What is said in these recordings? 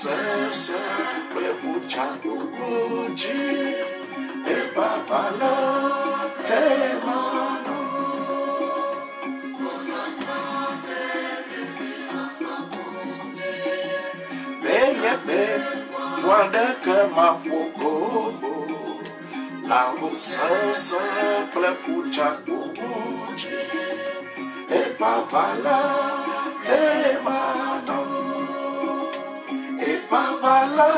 simple puchakuji e babala temano. Beyebe voile que ma fogo la rosa simple puchakuji e babala temano. E babala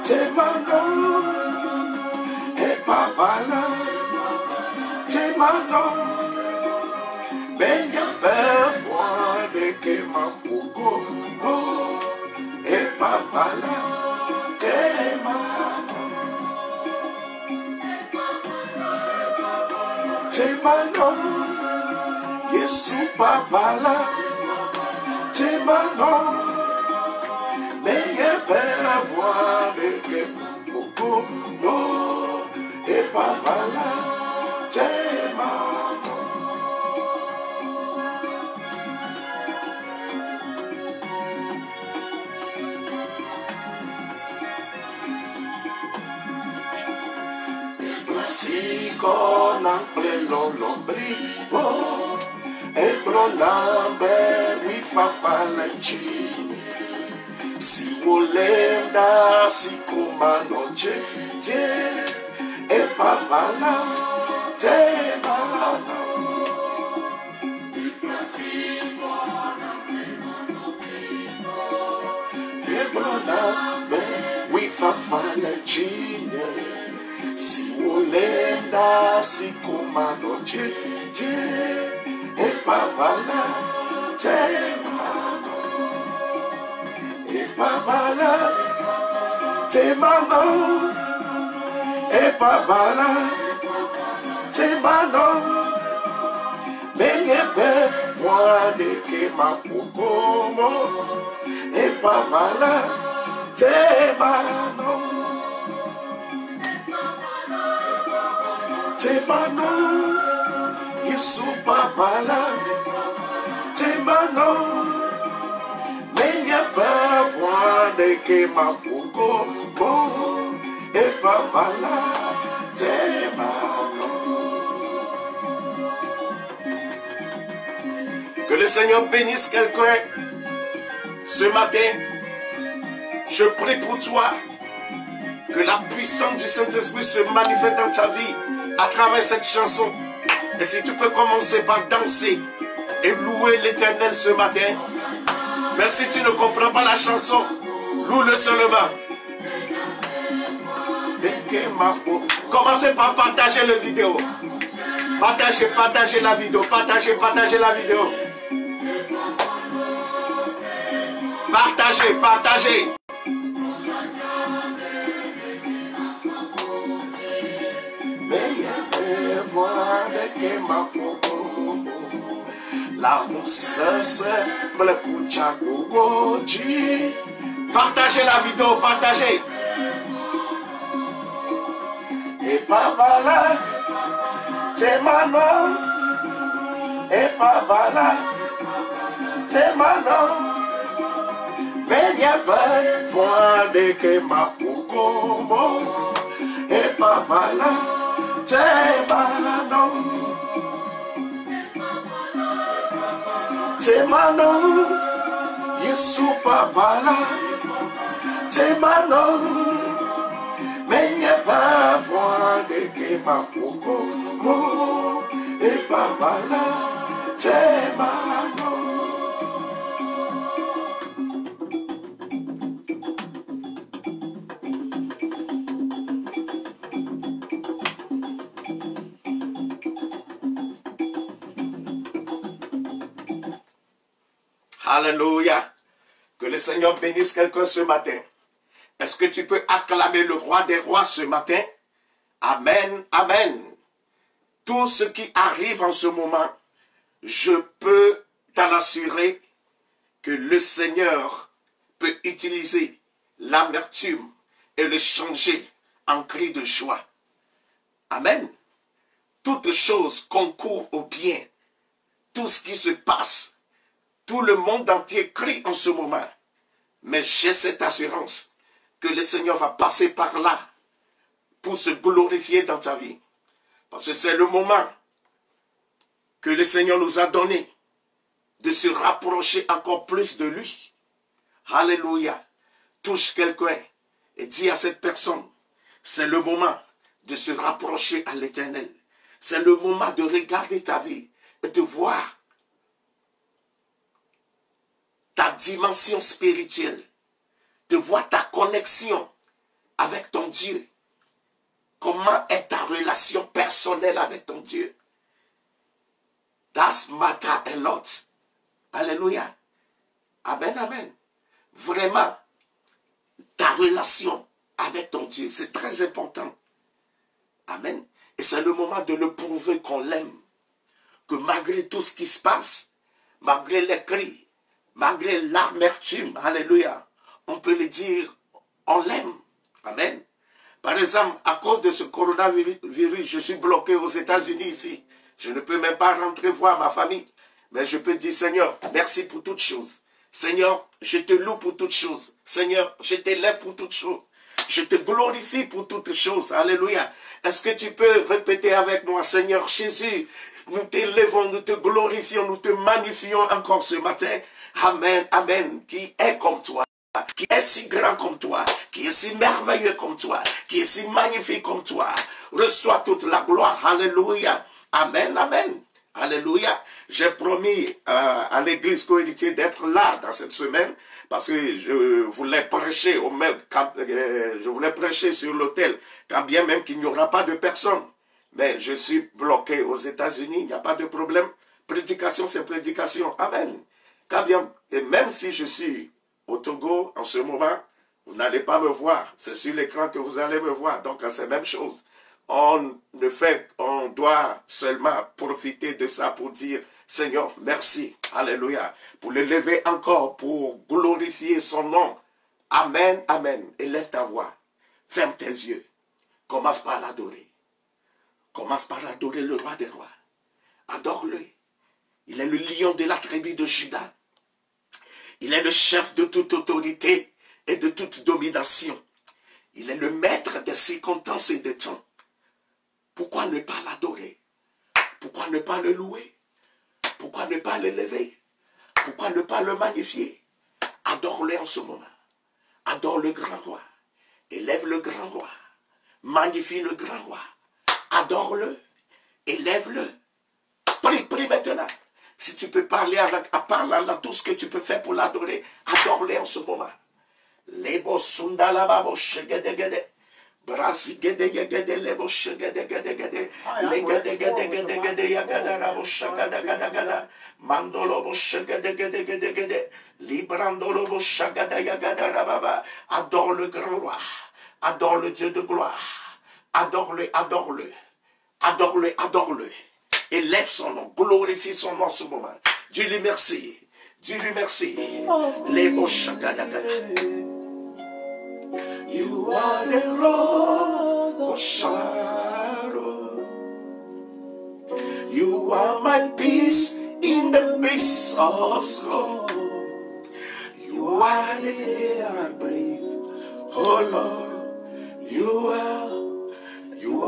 temano. E babala temano. Beyebe voile que ma fogo e babala temano. Temano. Yesu babala temano. Menye bela voile que beaucoup et babala temano. Si qu'on a plein l'ombribo e prolambe mi fa falanci. Si volenda si comando je e babala te babala. E prolambe mi fa falanci. Si volenda si comando je e babala te babala. E babala te mano, e babala te mano. Menye be voile que ma pugomo, e babala te mano. Te mano, Yesu babala te mano. Menye be voile que ma pugomo, e babala te mano. Que le Seigneur bénisse quelqu'un ce matin. Je prie pour toi que la puissance du Saint-Esprit se manifeste dans ta vie à travers cette chanson. Et si tu peux commencer par danser et louer l'Éternel ce matin. Même si tu ne comprends pas la chanson, loue-le seulement. Commencez par partager la vidéo. Partagez la vidéo. Partagez la vidéo. Partagez. La rousse me kucha goji. Partagez la vidéo, partagez. Et babala te mano. Et babala te mano. Menye ben voile que ma pugomo. Et babala te mano. Te mano, Yesu babala, te mano, menye ba voile que ma pugomo, e babala, te mano. Alléluia. Que le Seigneur bénisse quelqu'un ce matin. Est-ce que tu peux acclamer le roi des rois ce matin? Amen, amen. Tout ce qui arrive en ce moment, je peux t'en assurer que le Seigneur peut utiliser l'amertume et le changer en cri de joie. Amen. Toute chose concourt au bien. Tout ce qui se passe, tout le monde entier crie en ce moment. Mais j'ai cette assurance que le Seigneur va passer par là pour se glorifier dans ta vie. Parce que c'est le moment que le Seigneur nous a donné de se rapprocher encore plus de lui. Alléluia. Touche quelqu'un et dis à cette personne, c'est le moment de se rapprocher à l'Éternel. C'est le moment de regarder ta vie et de voir ta dimension spirituelle, de voir ta connexion avec ton Dieu. Comment est ta relation personnelle avec ton Dieu? That's matter a lot. Alléluia. Amen, amen. Vraiment, ta relation avec ton Dieu, c'est très important. Amen. Et c'est le moment de le prouver qu'on l'aime. Que malgré tout ce qui se passe, malgré les cris, malgré l'amertume, alléluia, on peut le dire, on l'aime. Amen. Par exemple, à cause de ce coronavirus, je suis bloqué aux États-Unis ici. Je ne peux même pas rentrer voir ma famille. Mais je peux dire, Seigneur, merci pour toutes choses. Seigneur, je te loue pour toutes choses. Seigneur, je t'élève pour toutes choses. Je te glorifie pour toutes choses. Alléluia. Est-ce que tu peux répéter avec moi, Seigneur Jésus, nous t'élevons, nous te glorifions, nous te magnifions encore ce matin. Amen, amen. Qui est comme toi, qui est si grand comme toi, qui est si merveilleux comme toi, qui est si magnifique comme toi. Reçois toute la gloire. Alléluia. Amen, amen. Alléluia. J'ai promis à l'église cohéritier d'être là dans cette semaine parce que je voulais prêcher je voulais prêcher sur l'autel, quand bien même qu'il n'y aura pas de personnes. Mais je suis bloqué aux États-Unis, il n'y a pas de problème. Prédication, c'est prédication. Amen. Quand bien, et même si je suis au Togo en ce moment, vous n'allez pas me voir. C'est sur l'écran que vous allez me voir. Donc, c'est la même chose. On doit seulement profiter de ça pour dire, Seigneur, merci, alléluia, pour le lever encore, pour glorifier son nom. Amen, amen. Élève ta voix, ferme tes yeux, commence par l'adorer. Commence par adorer le roi des rois. Adore-le. Il est le lion de la tribu de Juda. Il est le chef de toute autorité et de toute domination. Il est le maître des circonstances et des temps. Pourquoi ne pas l'adorer? Pourquoi ne pas le louer? Pourquoi ne pas l'élever? Pourquoi ne pas le magnifier? Adore-le en ce moment. Adore le grand roi. Élève le grand roi. Magnifie le grand roi. Adore-le. Élève-le. Prie maintenant. Si tu peux parler à part là, tout ce que tu peux faire pour l'adorer, adore-le en ce moment. Lebo sundalababo shegedegede. Brasi gede gede lebo shegede gede gede. Legede gede gede gede yagada rabo shagada gada gada. Mandolo bo shegede gede gede gede. Librandolo bo shagada yagada rababa. Adore le grand roi. Adore le Dieu de gloire. Adore-le, adore-le. Adore-le, adore-le. Élève son nom, glorifie son nom en ce moment. Dieu lui merci. Dieu lui merci. Lebo shagada gada. You are the rose of Sharon. You are my peace in the midst of storm. You are the air I breathe. Oh Lord, you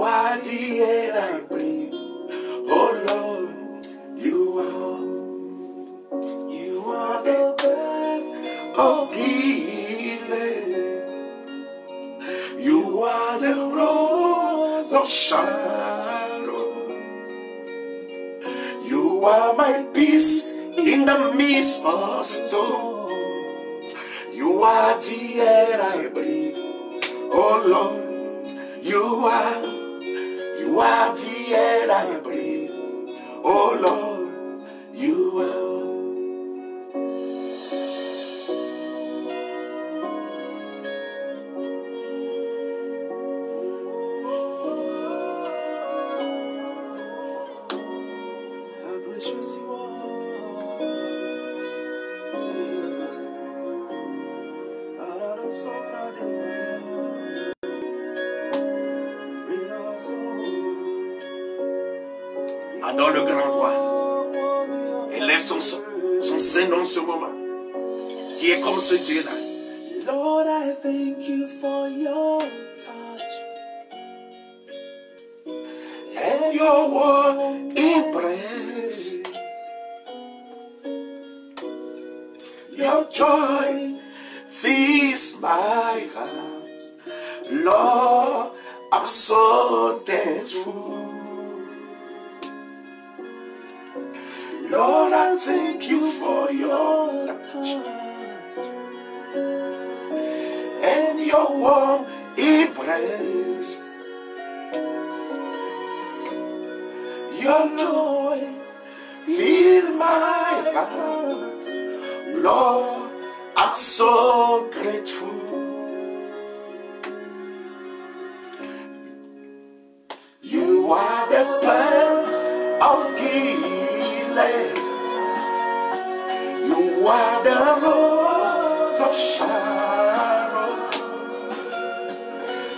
are the air I breathe. Oh Lord, you are the breath of healing. You are the rose of Sharon. You are my peace in the midst of storm. You are the air I breathe. Oh Lord, you are the air I breathe. Oh Lord, you are. Adore le grand roi. Élève son Saint-Nom en ce moment. Qui est comme ce Dieu-là. I thank you for your touch and your warm embrace. Your joy fills my heart. Lord, I'm so thankful. Lord, I thank you for your touch and your warm embrace. Your joy fills my heart. Lord, I'm so grateful. You are the pearl of Gilead. You are the rose of Sharon.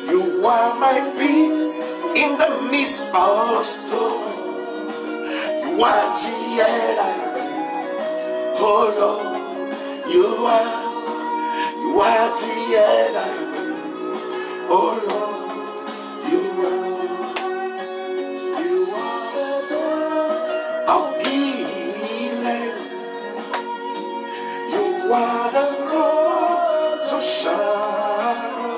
You are my peace in the midst of storm. You are the air I breathe. Oh Lord, you are the air I breathe. Oh Lord, you are the Lord of Gilead. You are the rose of Sharon.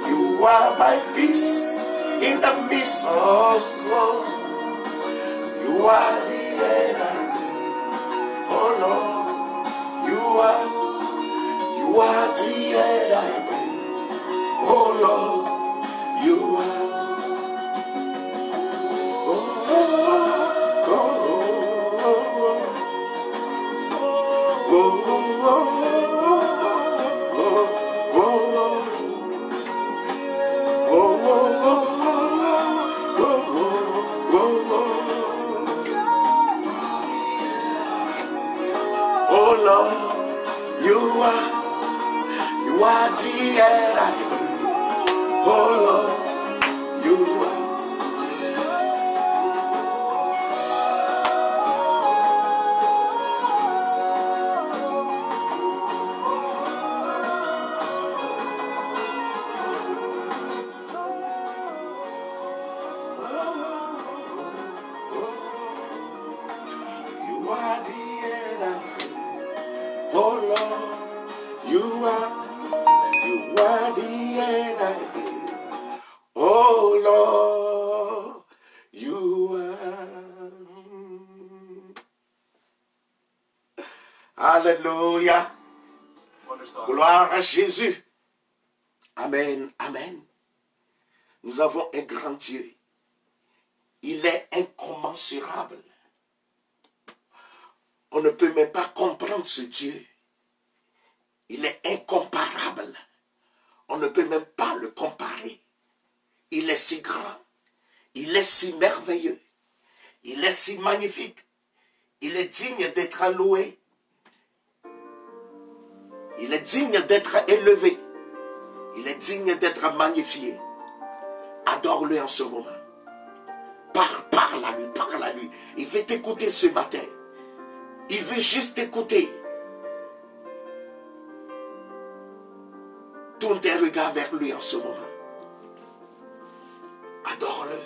You are my peace in the midst of storm. You are the air I breathe. Oh Lord, you are the air I breathe. Oh Lord, you are. Oh, oh, oh, oh, oh, oh Lord, you are the air I breathe. Oh Lord, you are. You are the air I breathe. Oh Lord, you are the air I breathe. Oh Lord, you are. Alléluia. Gloire à Jésus. Amen, amen. Nous avons un grand Dieu. Il est incommensurable. On ne peut même pas comprendre ce Dieu. Il est incomparable. On ne peut même pas le comparer. Il est si grand. Il est si merveilleux. Il est si magnifique. Il est digne d'être loué. Il est digne d'être élevé. Il est digne d'être magnifié. Adore-le en ce moment. Parle à lui. Il veut t'écouter ce matin. Il veut juste t'écouter. Tourne tes regards vers lui en ce moment. Adore-le.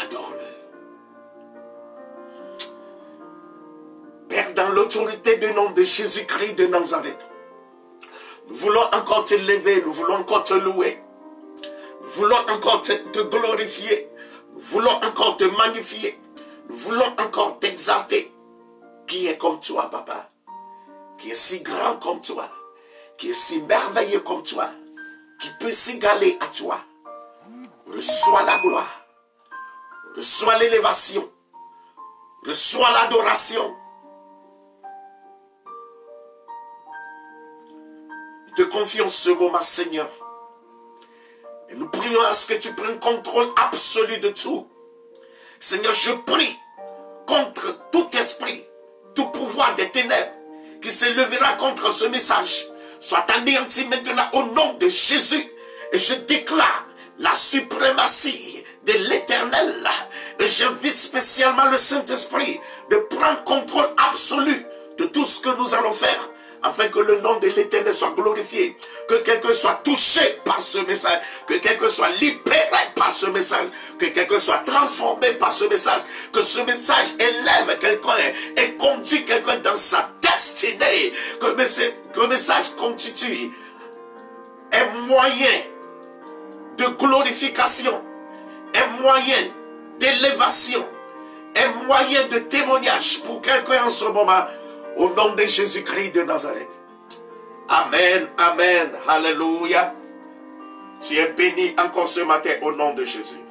Adore-le. Père, dans l'autorité du nom de Jésus-Christ de Nazareth, nous voulons encore te lever, nous voulons encore te louer. Nous voulons encore te glorifier. Nous voulons encore te magnifier. Nous voulons encore t'exalter. Qui est comme toi, papa? Qui est si grand comme toi? Qui est si merveilleux comme toi? Qui peut s'égaler à toi? Reçois la gloire. Reçois l'élévation. Reçois l'adoration. Nous te confions ce moment, Seigneur. Et nous prions à ce que tu prennes contrôle absolu de tout. Seigneur, je prie contre tout esprit, tout pouvoir des ténèbres qui se lèvera contre ce message. Soit anéanti maintenant au nom de Jésus. Et je déclare la suprématie de l'Éternel. Et j'invite spécialement le Saint-Esprit de prendre contrôle absolu de tout ce que nous allons faire, afin que le nom de l'Éternel soit glorifié, que quelqu'un soit touché par ce message, que quelqu'un soit libéré par ce message, que quelqu'un soit transformé par ce message, que ce message élève quelqu'un et conduit quelqu'un dans sa destinée, que le message constitue un moyen de glorification, un moyen d'élévation, un moyen de témoignage pour quelqu'un en ce moment, au nom de Jésus-Christ de Nazareth. Amen, amen, alléluia. Tu es béni encore ce matin au nom de Jésus.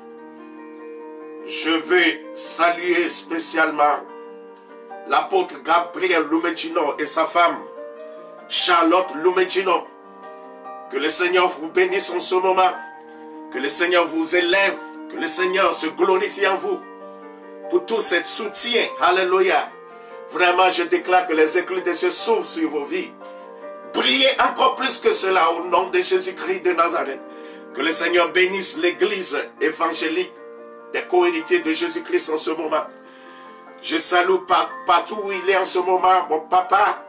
Je veux saluer spécialement l'apôtre Gabriel Lumegino et sa femme Charlotte Lumegino. Que le Seigneur vous bénisse en ce moment. Que le Seigneur vous élève. Que le Seigneur se glorifie en vous. Pour tout ce soutien. Alléluia. Vraiment, je déclare que les éclats de Dieu s'ouvrent sur vos vies. Priez encore plus que cela au nom de Jésus-Christ de Nazareth. Que le Seigneur bénisse l'église évangélique des co-héritiers de Jésus-Christ en ce moment. Je salue partout où il est en ce moment, mon papa,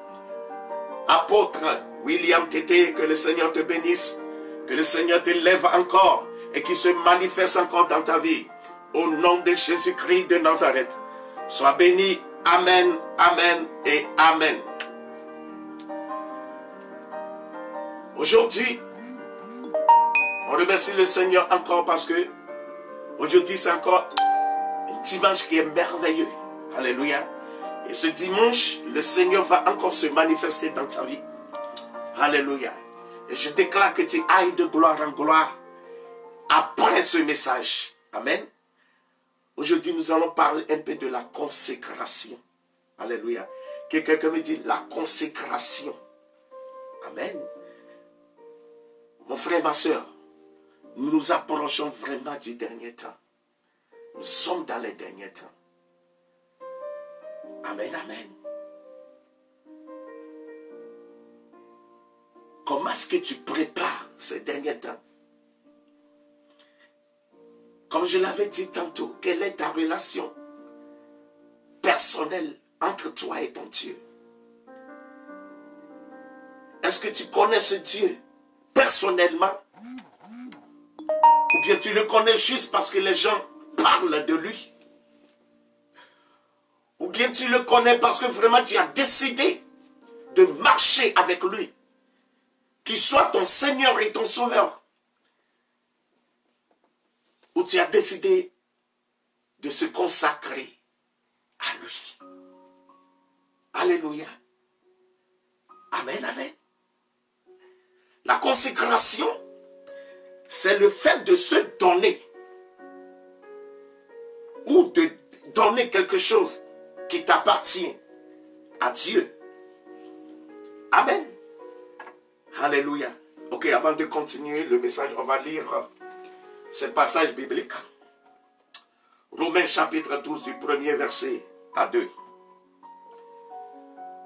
apôtre William Tété, que le Seigneur te bénisse, que le Seigneur t'élève encore et qu'il se manifeste encore dans ta vie. Au nom de Jésus-Christ de Nazareth. Sois béni. Amen, amen et amen. Aujourd'hui, on remercie le Seigneur encore parce que aujourd'hui c'est encore un dimanche qui est merveilleux. Alléluia. Et ce dimanche, le Seigneur va encore se manifester dans ta vie. Alléluia. Et je déclare que tu ailles de gloire en gloire après ce message. Amen. Aujourd'hui, nous allons parler un peu de la consécration. Alléluia. Que quelqu'un me dit la consécration. Amen. Mon frère, ma soeur, nous nous approchons vraiment du dernier temps. Nous sommes dans les derniers temps. Amen, amen. Comment est-ce que tu prépares ces derniers temps? Comme je l'avais dit tantôt, quelle est ta relation personnelle entre toi et ton Dieu? Est-ce que tu connais ce Dieu personnellement? Ou bien tu le connais juste parce que les gens parlent de lui? Ou bien tu le connais parce que vraiment tu as décidé de marcher avec lui? Qu'il soit ton Seigneur et ton Sauveur. Ou tu as décidé de se consacrer à lui. Alléluia. Amen, amen. La consécration, c'est le fait de se donner. Ou de donner quelque chose qui t'appartient à Dieu. Amen. Alléluia. Ok, avant de continuer le message, on va lire ce passage biblique. Romains chapitre 12 du premier verset à 2.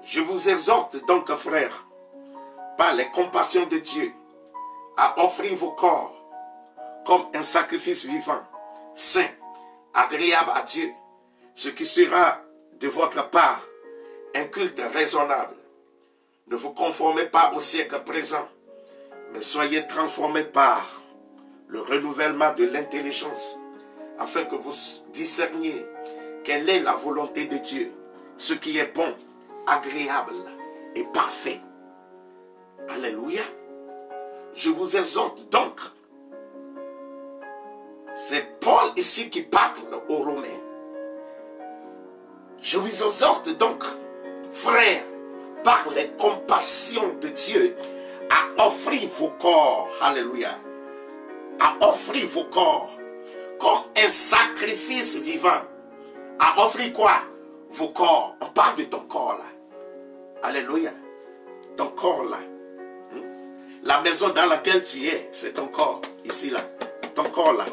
Je vous exhorte donc, frères, par les compassions de Dieu, à offrir vos corps comme un sacrifice vivant, saint, agréable à Dieu, ce qui sera de votre part un culte raisonnable. Ne vous conformez pas au siècle présent, mais soyez transformés par le renouvellement de l'intelligence, afin que vous discerniez quelle est la volonté de Dieu, ce qui est bon, agréable et parfait. Alléluia. Je vous exhorte donc. C'est Paul ici qui parle aux Romains. Je vous exhorte donc, frères, par les compassions de Dieu, à offrir vos corps, alléluia, à offrir vos corps comme un sacrifice vivant. À offrir quoi? Vos corps. On parle de ton corps là. Alléluia. Ton corps là. La maison dans laquelle tu es, c'est ton corps. Ici là. Ton corps là.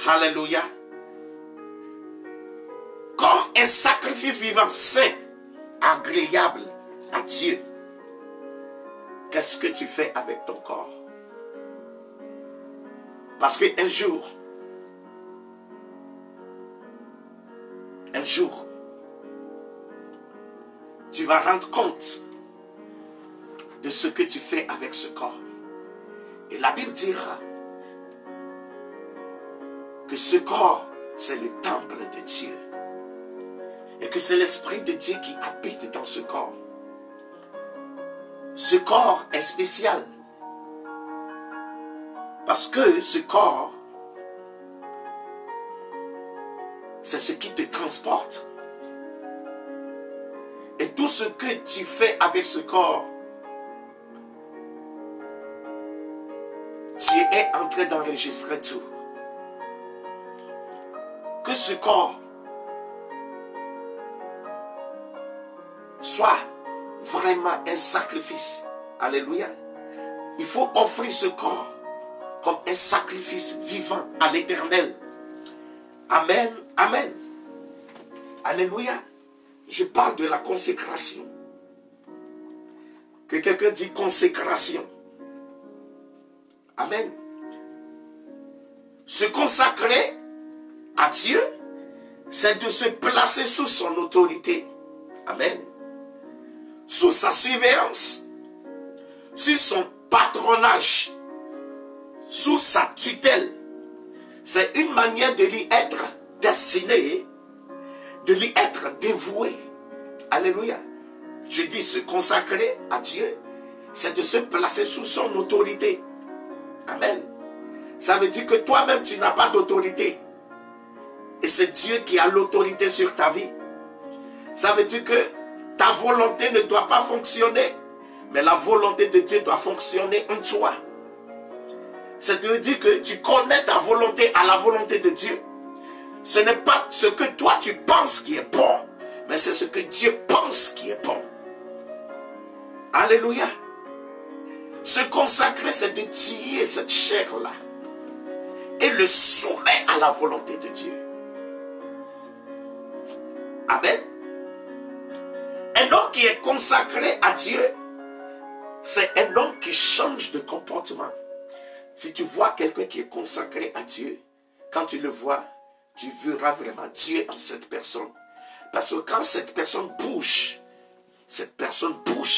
Alléluia. Comme un sacrifice vivant, saint, agréable à Dieu. Qu'est-ce que tu fais avec ton corps? Parce qu'un jour, vas rendre compte de ce que tu fais avec ce corps. Et la Bible dira que ce corps, c'est le temple de Dieu. Et que c'est l'Esprit de Dieu qui habite dans ce corps. Ce corps est spécial. Parce que ce corps, c'est ce qui te transporte. Et tout ce que tu fais avec ce corps, tu es en train d'enregistrer tout. Que ce corps soit vraiment un sacrifice. Alléluia. Il faut offrir ce corps comme un sacrifice vivant à l'Éternel. Amen. Amen. Alléluia. Je parle de la consécration. Que quelqu'un dit consécration. Amen. Se consacrer à Dieu, c'est de se placer sous son autorité. Amen. Sous sa surveillance, sous son patronage, sous sa tutelle. C'est une manière de lui être destiné, de lui être dévoué. Alléluia. Je dis se consacrer à Dieu, c'est de se placer sous son autorité. Amen. Ça veut dire que toi-même, tu n'as pas d'autorité. Et c'est Dieu qui a l'autorité sur ta vie. Ça veut dire que ta volonté ne doit pas fonctionner, mais la volonté de Dieu doit fonctionner en toi. Ça veut dire que tu connais ta volonté à la volonté de Dieu. Ce n'est pas ce que toi tu penses qui est bon, mais c'est ce que Dieu pense qui est bon. Alléluia. Se consacrer, c'est de tuer cette chair-là et le soumettre à la volonté de Dieu. Amen. Un homme qui est consacré à Dieu, c'est un homme qui change de comportement. Si tu vois quelqu'un qui est consacré à Dieu, quand tu le vois, tu verras vraiment Dieu en cette personne. Parce que quand cette personne bouge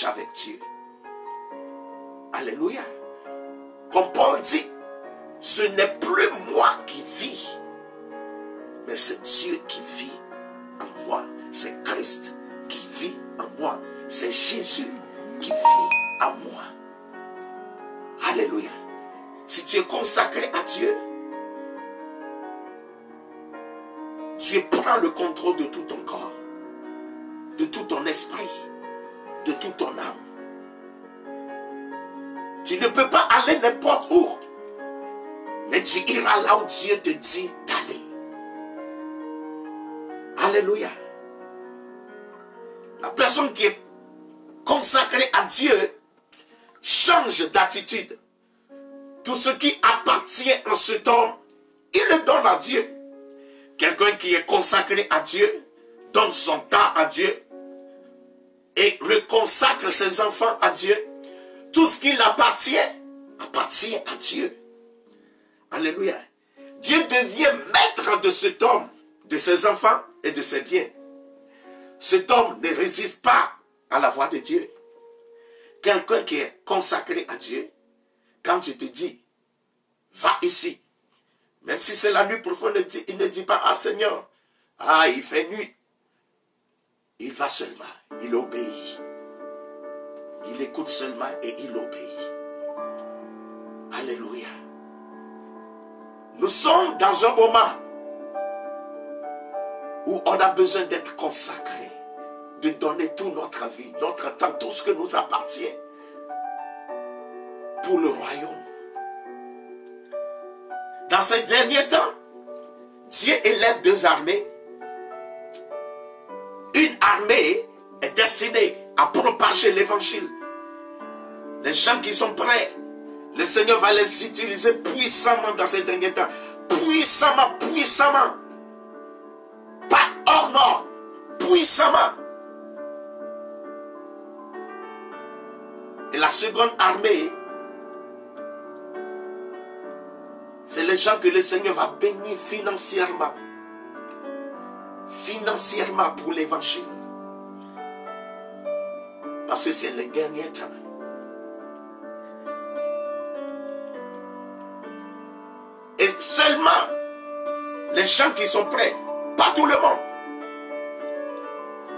avec Dieu. Alléluia. Comme Paul dit, ce n'est plus moi qui vis, mais c'est Dieu qui vit en moi. C'est Christ qui vit en moi. C'est Jésus qui vit en moi. Alléluia. Si tu es consacré à Dieu, tu prends le contrôle de tout ton corps, de tout ton esprit, de toute ton âme. Tu ne peux pas aller n'importe où, mais tu iras là où Dieu te dit d'aller. Alléluia. La personne qui est consacrée à Dieu change d'attitude. Tout ce qui appartient en cet homme, il le donne à Dieu. Quelqu'un qui est consacré à Dieu donne son temps à Dieu et reconsacre ses enfants à Dieu. Tout ce qui appartient à Dieu. Alléluia. Dieu devient maître de cet homme, de ses enfants et de ses biens. Cet homme ne résiste pas à la voix de Dieu. Quelqu'un qui est consacré à Dieu, quand tu te dis, va ici, même si c'est la nuit profonde, il ne dit pas, ah Seigneur, ah il fait nuit. Il va seulement, il obéit. Il écoute seulement et il obéit. Alléluia. Nous sommes dans un moment où on a besoin d'être consacré, de donner toute notre vie, notre temps, tout ce que nous appartient pour le royaume. Dans ces derniers temps, Dieu élève deux armées. Une armée est destinée à propager l'évangile. Les gens qui sont prêts, le Seigneur va les utiliser puissamment dans ces derniers temps. Puissamment, puissamment. Pas hors norme, puissamment. Et la seconde armée, c'est les gens que le Seigneur va bénir financièrement. Financièrement pour l'évangile. que c'est le dernier temps. Et seulement les gens qui sont prêts, pas tout le monde,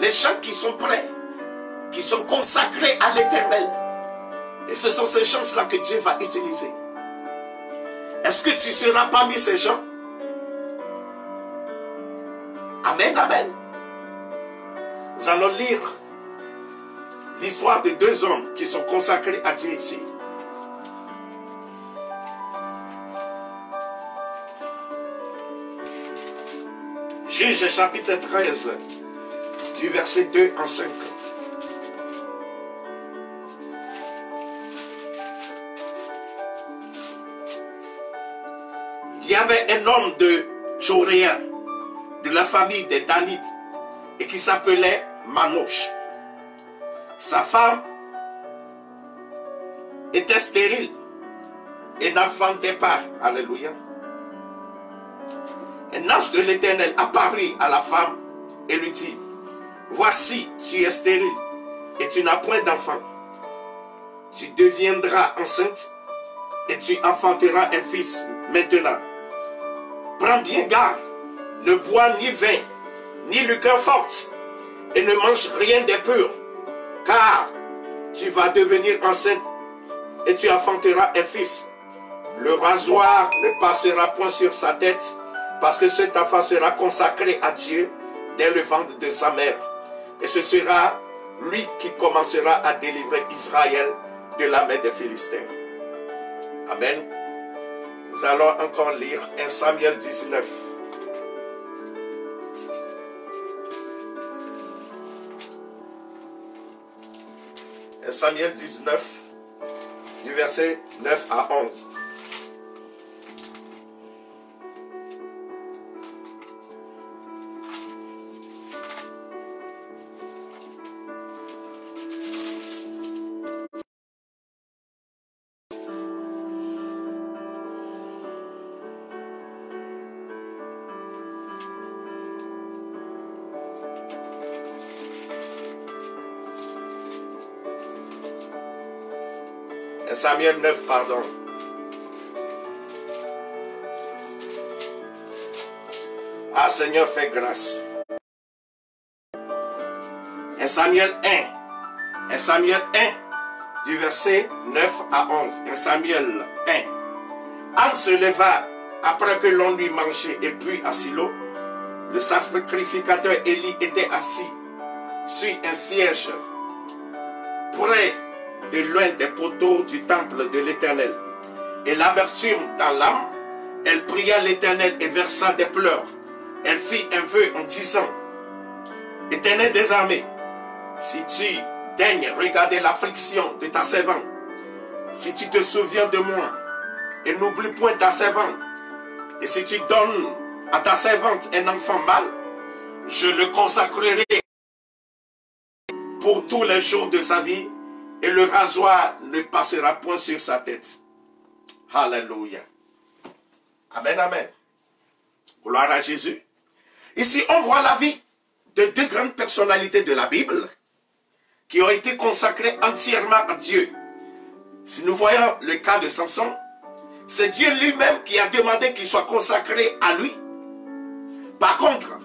les gens qui sont prêts, qui sont consacrés à l'Éternel. Et ce sont ces gens-là que Dieu va utiliser. Est-ce que tu seras parmi ces gens? Amen, amen. Nous allons lire l'histoire de deux hommes qui sont consacrés à Dieu ici. Juge chapitre 13, du verset 2 en 5. Il y avait un homme de Choréen, de la famille des Danites, et qui s'appelait Manoch. Sa femme était stérile et n'enfantait pas. Alléluia. Un ange de l'Éternel apparut à la femme et lui dit: voici, tu es stérile et tu n'as point d'enfant. Tu deviendras enceinte et tu enfanteras un fils. Maintenant, prends bien garde, ne bois ni vin, ni liqueur forte, et ne mange rien d'impur, car tu vas devenir enceinte et tu enfanteras un fils. Le rasoir ne passera point sur sa tête, parce que cet enfant sera consacré à Dieu dès le ventre de sa mère. Et ce sera lui qui commencera à délivrer Israël de la main des Philistins. Amen. Nous allons encore lire 1 Samuel 19. 1 Samuel 19, du verset 9 à 11. Samuel 9, pardon. Ah Seigneur, fais grâce. 1 Samuel 1. 1 Samuel 1, du verset 9 à 11. 1 Samuel 1. Anne se leva après que l'on lui mangeait et puis à Silo. Le sacrificateur Élie était assis sur un siège près de loin des poteaux du temple de l'Éternel. Et l'amertume dans l'âme, elle pria l'Éternel et versa des pleurs. Elle fit un vœu en disant: Éternel des armées, si tu daignes regarder l'affliction de ta servante, si tu te souviens de moi et n'oublie point ta servante, et si tu donnes à ta servante un enfant mâle, je le consacrerai pour tous les jours de sa vie, et le rasoir ne passera point sur sa tête. Alléluia. Amen, amen. Gloire à Jésus. Ici, on voit la vie de deux grandes personnalités de la Bible qui ont été consacrées entièrement à Dieu. Si nous voyons le cas de Samson, c'est Dieu lui-même qui a demandé qu'il soit consacré à lui. Par contre,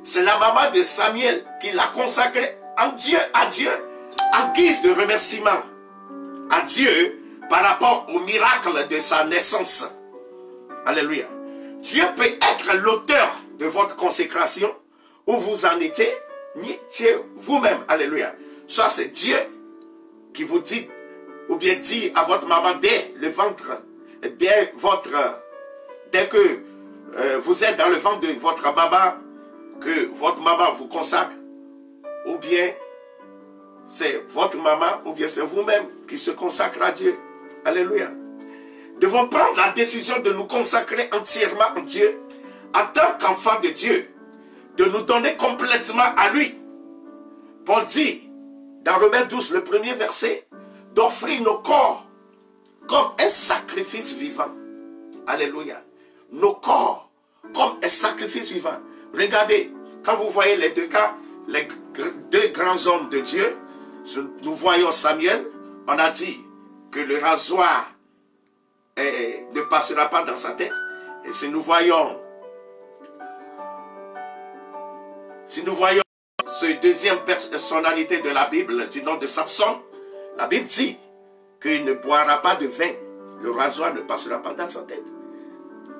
c'est la maman de Samuel qui l'a consacré à Dieu, en guise de remerciement à Dieu par rapport au miracle de sa naissance. Alléluia. Dieu peut être l'auteur de votre consécration, où vous en étiez, ni vous-même. Alléluia. Soit c'est Dieu qui vous dit, ou bien dit à votre maman dès le ventre, dès que vous êtes dans le ventre de votre maman, que votre maman vous consacre, ou bien c'est votre maman, ou bien c'est vous-même qui se consacre à Dieu. Alléluia. Nous devons prendre la décision de nous consacrer entièrement à Dieu, en tant qu'enfant de Dieu, de nous donner complètement à lui. Paul dit, dans Romains 12, le premier verset, d'offrir nos corps comme un sacrifice vivant. Alléluia. Nos corps comme un sacrifice vivant. Regardez, quand vous voyez les deux cas, les deux grands hommes de Dieu, Nous voyons Samuel, on a dit que le rasoir ne passera pas dans sa tête. Et si nous voyons ce deuxième personnalité de la Bible, du nom de Samson, la Bible dit qu'il ne boira pas de vin. Le rasoir ne passera pas dans sa tête.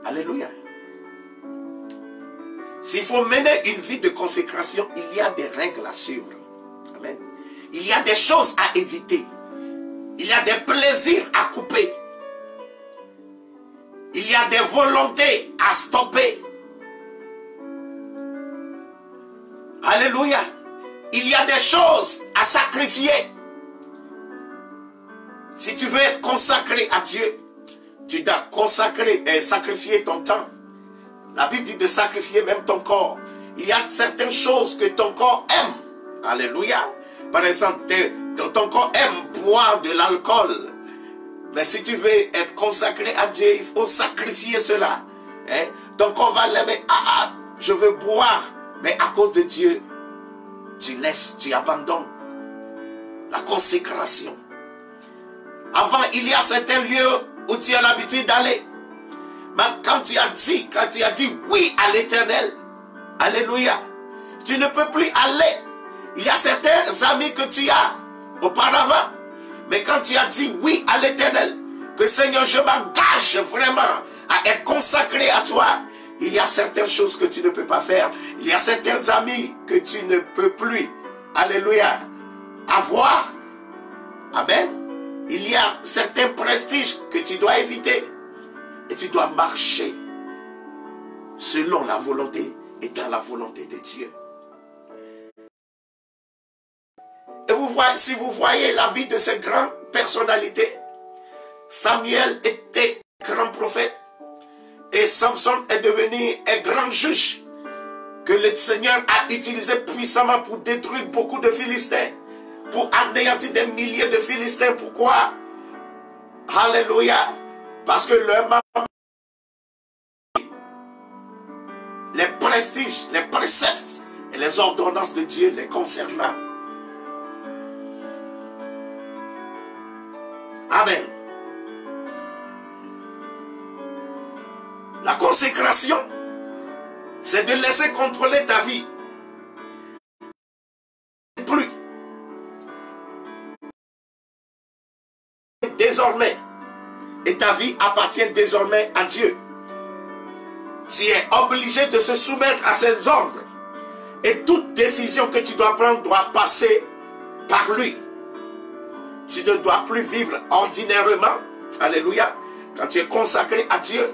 Alléluia. S'il faut mener une vie de consécration, il y a des règles à suivre. Amen. Il y a des choses à éviter. Il y a des plaisirs à couper. Il y a des volontés à stopper. Alléluia. Il y a des choses à sacrifier. Si tu veux être consacré à Dieu, tu dois consacrer et sacrifier ton temps. La Bible dit de sacrifier même ton corps. Il y a certaines choses que ton corps aime. Alléluia. Par exemple, ton corps aime boire de l'alcool. Mais si tu veux être consacré à Dieu, il faut sacrifier cela. Hein? Ton corps va l'aimer. Je veux boire. Mais à cause de Dieu, tu laisses, tu abandonnes. La consécration. Avant, il y a certains lieux où tu as l'habitude d'aller. Mais quand tu as dit oui à l'Éternel, alléluia, tu ne peux plus aller. Il y a certains amis que tu as auparavant. Mais quand tu as dit oui à l'Éternel, que Seigneur, je m'engage vraiment à être consacré à toi, il y a certaines choses que tu ne peux pas faire. Il y a certains amis que tu ne peux plus, alléluia, avoir. Amen. Il y a certains prestiges que tu dois éviter. Et tu dois marcher selon la volonté et dans la volonté de Dieu. Et si vous voyez la vie de ces grandes personnalités, Samuel était grand prophète et Samson est devenu un grand juge que le Seigneur a utilisé puissamment pour détruire beaucoup de Philistins, pour anéantir des milliers de Philistins. Pourquoi? Alléluia. Parce que les prestiges, les préceptes et les ordonnances de Dieu les concernant. Amen. La consécration, c'est de laisser contrôler ta vie. Plus. Désormais. Et ta vie appartient désormais à Dieu. Tu es obligé de se soumettre à ses ordres. Et toute décision que tu dois prendre doit passer par lui. Tu ne dois plus vivre ordinairement. Alléluia. Quand tu es consacré à Dieu,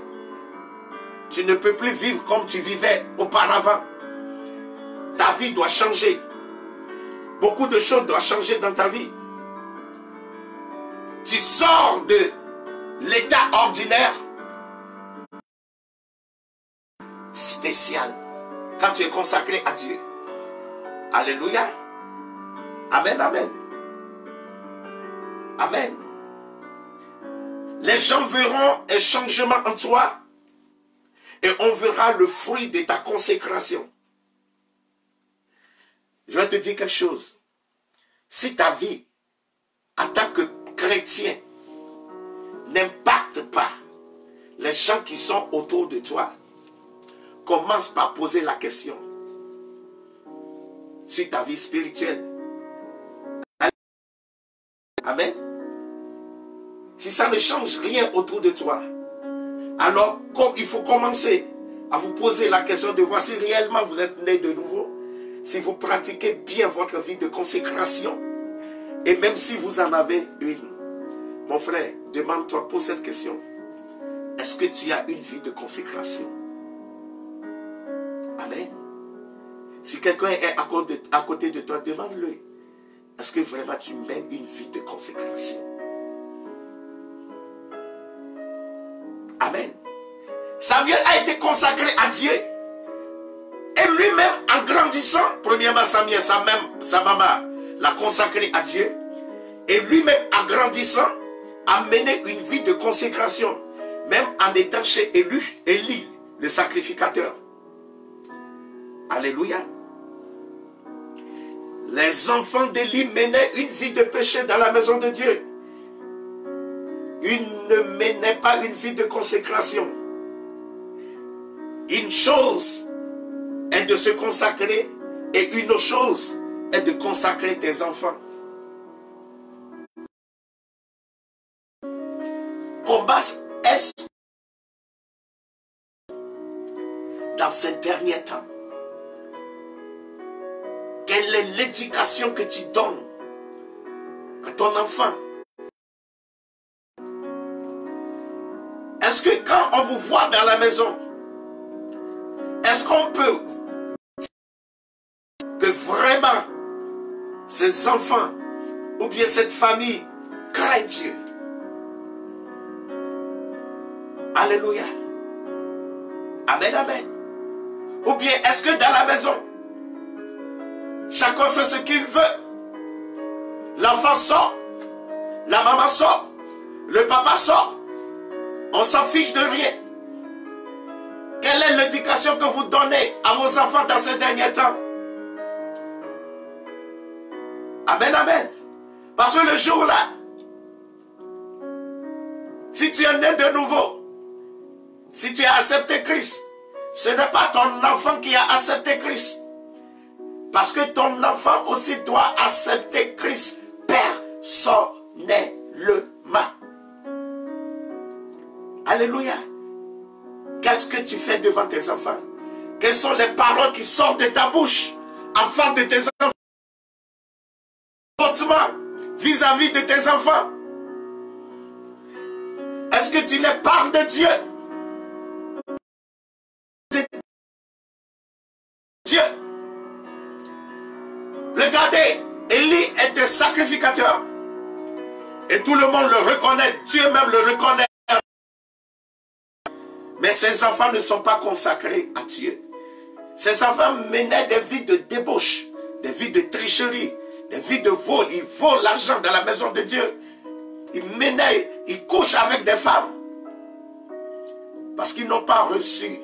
tu ne peux plus vivre comme tu vivais auparavant. Ta vie doit changer. Beaucoup de choses doivent changer dans ta vie. Tu sors de l'état ordinaire spécial quand tu es consacré à Dieu. Alléluia. Amen, amen. Amen. Les gens verront un changement en toi et on verra le fruit de ta consécration. Je vais te dire quelque chose. Si ta vie en tant que chrétien n'impacte pas les gens qui sont autour de toi, commence par poser la question sur ta vie spirituelle. Amen. Si ça ne change rien autour de toi, alors il faut commencer à vous poser la question de voir si réellement vous êtes né de nouveau, si vous pratiquez bien votre vie de consécration, et même si vous en avez une. Mon frère, demande-toi, pose cette question. Est-ce que tu as une vie de consécration? Amen. Si quelqu'un est à côté de toi, demande-lui. Est-ce que vraiment tu mènes une vie de consécration? Amen. Samuel a été consacré à Dieu. Et lui-même, en grandissant, premièrement Samuel, sa maman l'a consacré à Dieu. Et lui-même, en grandissant, a mené une vie de consécration. Même en étant chez Élie, le sacrificateur. Alléluia. Les enfants d'Élie menaient une vie de péché dans la maison de Dieu. Ils ne menaient pas une vie de consécration. Une chose est de se consacrer et une autre chose est de consacrer tes enfants. Combat est dans ces derniers temps. Quelle est l'éducation que tu donnes à ton enfant? Est-ce que quand on vous voit dans la maison, est-ce qu'on peut que vraiment ces enfants ou bien cette famille craignent Dieu? Alléluia. Amen, amen. Ou bien est-ce que dans la maison, chacun fait ce qu'il veut? L'enfant sort, la maman sort, le papa sort. On s'en fiche de rien. Quelle est l'éducation que vous donnez à vos enfants dans ces derniers temps? Amen, amen. Parce que le jour-là, si tu es né de nouveau, si tu as accepté Christ, ce n'est pas ton enfant qui a accepté Christ. Parce que ton enfant aussi doit accepter Christ personnellement. Alléluia. Qu'est-ce que tu fais devant tes enfants? Quelles sont les paroles qui sortent de ta bouche afin de tes enfants? Vis-à-vis de tes enfants. Est-ce que tu les parles de Dieu? Dieu. Regardez, Élie était sacrificateur. Et tout le monde le reconnaît. Dieu même le reconnaît. Mais ses enfants ne sont pas consacrés à Dieu. Ses enfants menaient des vies de débauche, des vies de tricherie, des vies de vol. Ils volent l'argent dans la maison de Dieu. Ils menaient, ils couchent avec des femmes. Parce qu'ils n'ont pas reçu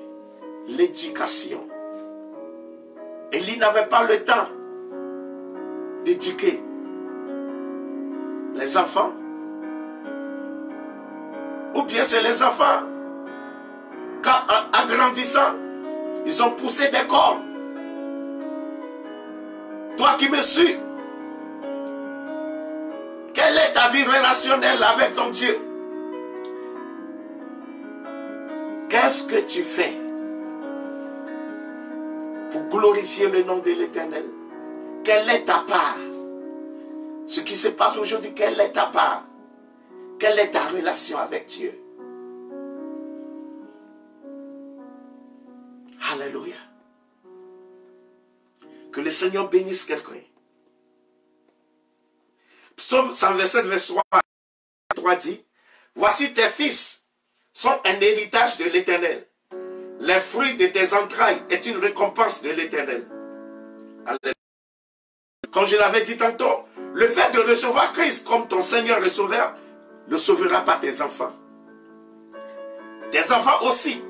l'éducation. Élie n'avait pas le temps d'éduquer les enfants. Ou bien c'est les enfants, quand en grandissant, ils ont poussé des corps. Toi qui me suis, quelle est ta vie relationnelle avec ton Dieu? Qu'est-ce que tu fais pour glorifier le nom de l'Éternel? Quelle est ta part? Ce qui se passe aujourd'hui, quelle est ta part? Quelle est ta relation avec Dieu? Alléluia. Que le Seigneur bénisse quelqu'un. Psaume 127, verset 3 dit, voici tes fils sont un héritage de l'Éternel. Les fruits de tes entrailles est une récompense de l'Éternel. Alléluia. Comme je l'avais dit tantôt, le fait de recevoir Christ comme ton Seigneur et Sauveur ne sauvera pas tes enfants. Tes enfants aussi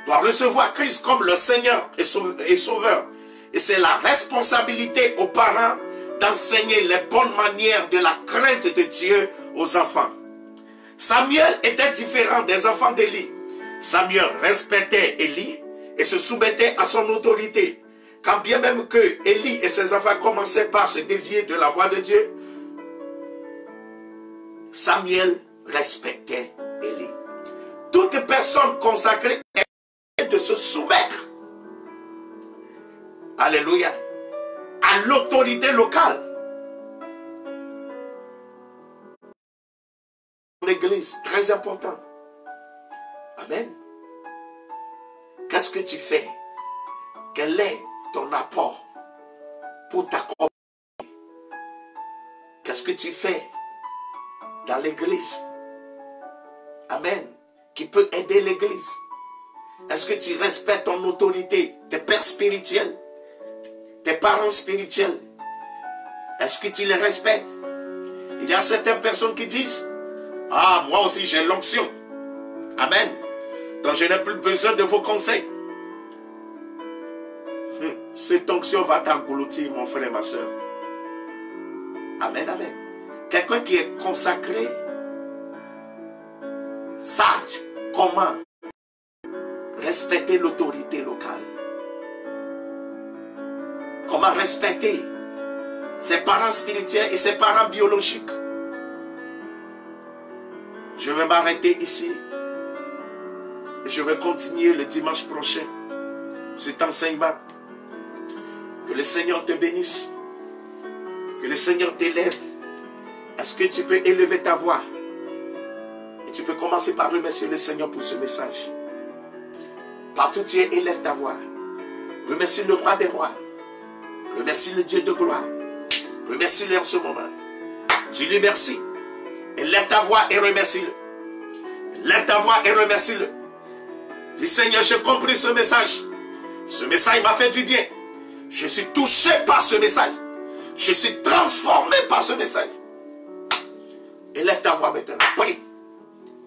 doivent recevoir Christ comme le Seigneur et Sauveur. Et c'est la responsabilité aux parents d'enseigner les bonnes manières de la crainte de Dieu aux enfants. Samuel était différent des enfants d'Élie. Samuel respectait Élie et se soumettait à son autorité. Quand bien même que Élie et ses enfants commençaient par se dévier de la voie de Dieu, Samuel respectait Élie. Toute personne consacrée est de se soumettre, alléluia, à l'autorité locale. L'église, très important. Amen. Qu'est-ce que tu fais? Quel est ton apport pour t'accompagner? Qu'est-ce que tu fais dans l'église? Amen. Qui peut aider l'église? Est-ce que tu respectes ton autorité, tes pères spirituels, tes parents spirituels? Est-ce que tu les respectes? Il y a certaines personnes qui disent, ah, moi aussi j'ai l'onction. Amen. Donc je n'ai plus besoin de vos conseils. Cette onction va t'engloutir, mon frère et ma soeur. Amen, amen. Quelqu'un qui est consacré, sage comment respecter l'autorité locale. Comment respecter ses parents spirituels et ses parents biologiques. Je vais m'arrêter ici. Et je vais continuer le dimanche prochain cet enseignement. Que le Seigneur te bénisse. Que le Seigneur t'élève. Est-ce que tu peux élever ta voix? Et tu peux commencer par remercier le Seigneur pour ce message. Partout où tu es, élève ta voix. Remercie le roi des rois. Remercie le Dieu de gloire. Remercie-le en ce moment. Tu lui remercies. Élève ta voix et remercie-le. Élève ta voix et remercie-le. Dis Seigneur, j'ai compris ce message. Ce message m'a fait du bien. Je suis touché par ce message. Je suis transformé par ce message. Élève ta voix maintenant. Prie.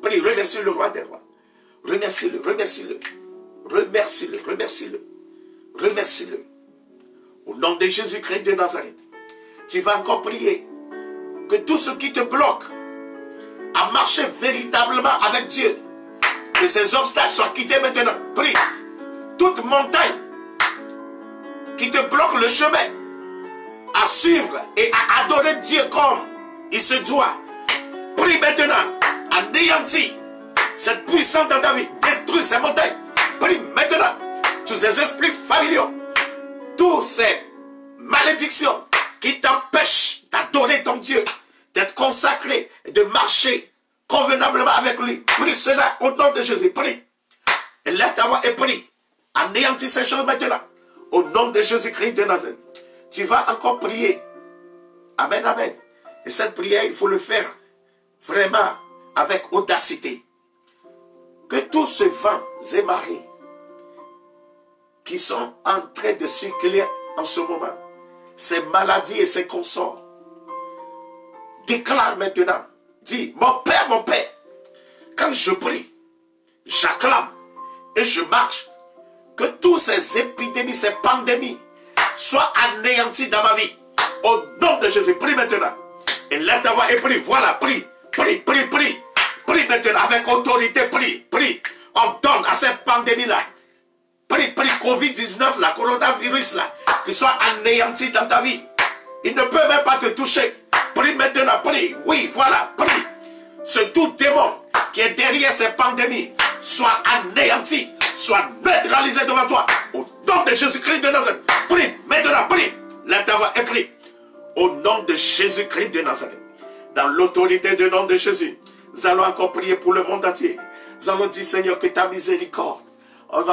Prie. Remercie le roi des rois. Remercie-le. Remercie-le. Remercie-le. Remercie-le. Remercie-le. Au nom de Jésus-Christ de Nazareth. Tu vas encore prier. Que tout ce qui te bloque à marcher véritablement avec Dieu, que ces obstacles soient quittés maintenant. Prie. Toute montagne qui te bloque le chemin à suivre et à adorer Dieu comme il se doit. Prie maintenant. Anéantis cette puissance dans ta vie. Détruis ces montagnes. Prie maintenant. Tous ces esprits familiaux. Toutes ces malédictions qui t'empêchent d'adorer ton Dieu, d'être consacré, de marcher convenablement avec lui. Prie cela au nom de Jésus. Prie. Et lève ta voix et prie. Anéantis ces choses maintenant. Au nom de Jésus-Christ de Nazareth. Tu vas encore prier. Amen, amen. Et cette prière, il faut le faire vraiment avec audacité. Que tous ces vents et marées qui sont en train de circuler en ce moment, ces maladies et ces consorts, déclare maintenant. Dis, mon Père, quand je prie, j'acclame et je marche, que toutes ces épidémies, ces pandémies soient anéanties dans ma vie. Au nom de Jésus, prie maintenant. Et lève ta voix et prie. Voilà, prie. Prie, prie, prie. Prie maintenant avec autorité, prie, prie. On donne à cette pandémie-là. Prie, prie, Covid-19, la coronavirus là, qui soit anéanti dans ta vie. Il ne peut même pas te toucher. Prie maintenant, prie. Oui, voilà, prie. Ce tout démon qui est derrière ces pandémies soit anéanti, soit neutralisé devant toi. Au nom de Jésus-Christ de Nazareth. Prie, maintenant, prie. Lève ta voix et prie. Au nom de Jésus-Christ de Nazareth. Dans l'autorité du nom de Jésus. Nous allons encore prier pour le monde entier. Nous allons dire, Seigneur, que ta miséricorde. On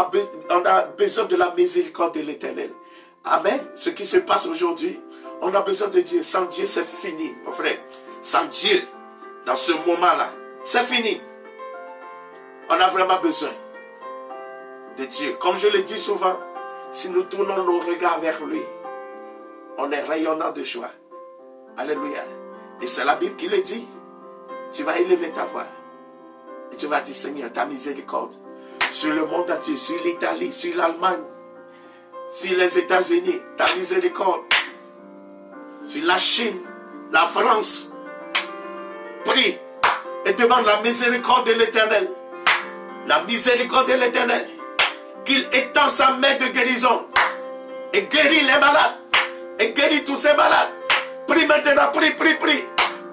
a besoin de la miséricorde de l'Éternel. Amen. Ce qui se passe aujourd'hui, on a besoin de Dieu. Sans Dieu, c'est fini, mon frère. Sans Dieu, dans ce moment-là, c'est fini. On a vraiment besoin de Dieu. Comme je le dis souvent, si nous tournons nos regards vers lui, on est rayonnant de joie. Alléluia. Et c'est la Bible qui le dit. Tu vas élever ta voix. Et tu vas dire, Seigneur, ta miséricorde. Sur le monde entier, sur l'Italie, sur l'Allemagne, sur les États-Unis, ta miséricorde. Sur la Chine, la France. Prie et demande la miséricorde de l'Éternel. La miséricorde de l'Éternel. Qu'il étend sa main de guérison. Et guérit les malades. Et guérit tous ces malades. Prie maintenant, prie, prie, prie.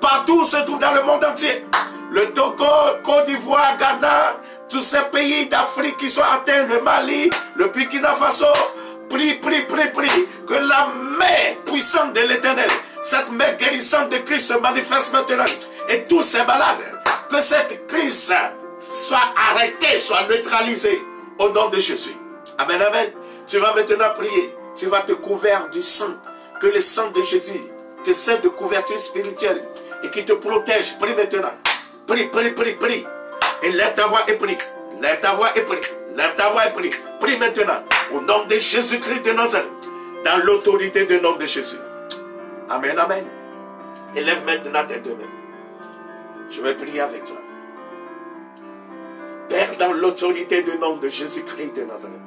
Partout où se trouve dans le monde entier. Le Togo, Côte d'Ivoire, Ghana, tous ces pays d'Afrique qui sont atteints, le Mali, le Burkina Faso. Prie, prie, prie, prie. Que la main puissante de l'Éternel, cette main guérissante de Christ se manifeste maintenant. Et tous ces malades, que cette crise soit arrêtée, soit neutralisée au nom de Jésus. Amen, amen. Tu vas maintenant prier. Tu vas te couvrir du sang. Que le sang de Jésus te sert de couverture spirituelle et qui te protège. Prie maintenant. Prie, prie, prie, prie. Et lève ta voix et prie. Lève ta voix et prie. Lève ta voix et prie. Prie maintenant. Au nom de Jésus-Christ de Nazareth. Dans l'autorité du nom de Jésus. Amen, amen. Et lève maintenant tes deux mains. Je vais prier avec toi. Père, dans l'autorité du nom de Jésus-Christ de Nazareth.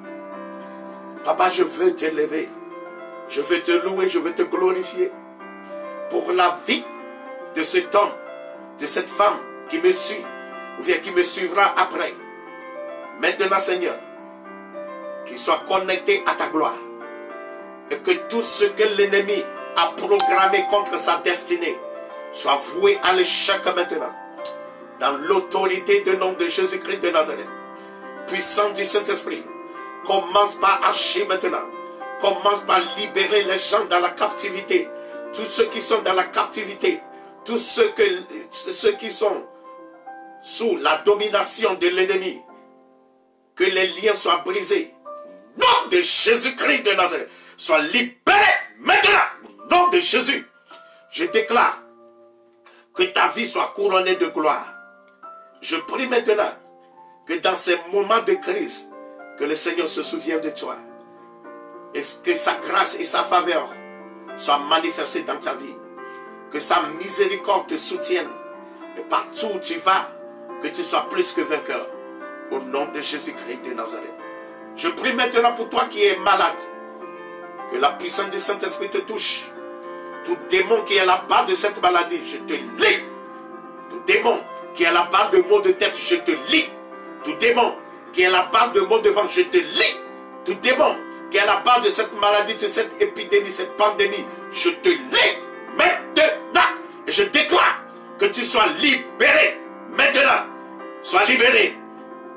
Papa, je veux t'élever. Je veux te louer, je veux te glorifier. Pour la vie de cet homme, de cette femme qui me suit, ou bien qui me suivra après. Maintenant, Seigneur, qu'il soit connecté à ta gloire. Et que tout ce que l'ennemi a programmé contre sa destinée soit voué à l'échec maintenant. Dans l'autorité du nom de Jésus-Christ de Nazareth. Puissant du Saint-Esprit, commence par agir maintenant. Commence par libérer les gens dans la captivité. Tous ceux qui sont dans la captivité. Tous ceux qui sont sous la domination de l'ennemi. Que les liens soient brisés. Nom de Jésus-Christ de Nazareth. Sois libéré maintenant. Nom de Jésus. Je déclare que ta vie soit couronnée de gloire. Je prie maintenant que dans ces moments de crise, que le Seigneur se souvienne de toi. Et que sa grâce et sa faveur soient manifestées dans ta vie. Que sa miséricorde te soutienne. Et partout où tu vas, que tu sois plus que vainqueur. Au nom de Jésus-Christ de Nazareth. Je prie maintenant pour toi qui es malade. Que la puissance du Saint-Esprit te touche. Tout démon qui est à la base de cette maladie, je te lis. Tout démon qui est à la base de maux de tête, je te lis. Tout démon qui est à la base de maux de ventre, je te lis. Tout démon qui est à la base de cette maladie, de cette épidémie, cette pandémie, je te lis maintenant. Et je déclare que tu sois libéré maintenant. Sois libéré.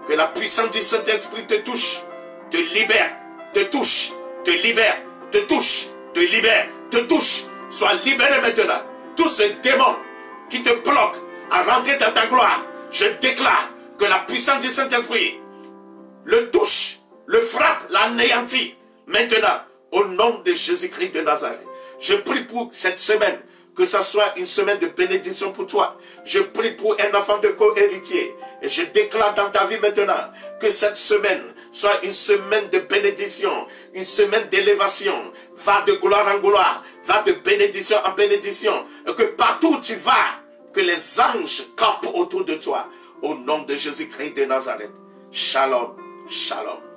Que la puissance du Saint-Esprit te touche, te libère, te touche, te libère, te touche, te libère, te touche. Sois libéré maintenant. Tous ces démons qui te bloquent à rentrer dans ta gloire, je déclare que la puissance du Saint-Esprit le touche, le frappe, l'anéantit. Maintenant, au nom de Jésus-Christ de Nazareth, je prie pour cette semaine, que ce soit une semaine de bénédiction pour toi. Je prie pour un enfant de co-héritier. Et je déclare dans ta vie maintenant que cette semaine soit une semaine de bénédiction, une semaine d'élévation. Va de gloire en gloire, va de bénédiction en bénédiction. Et que partout où tu vas, que les anges campent autour de toi. Au nom de Jésus-Christ de Nazareth. Shalom, shalom.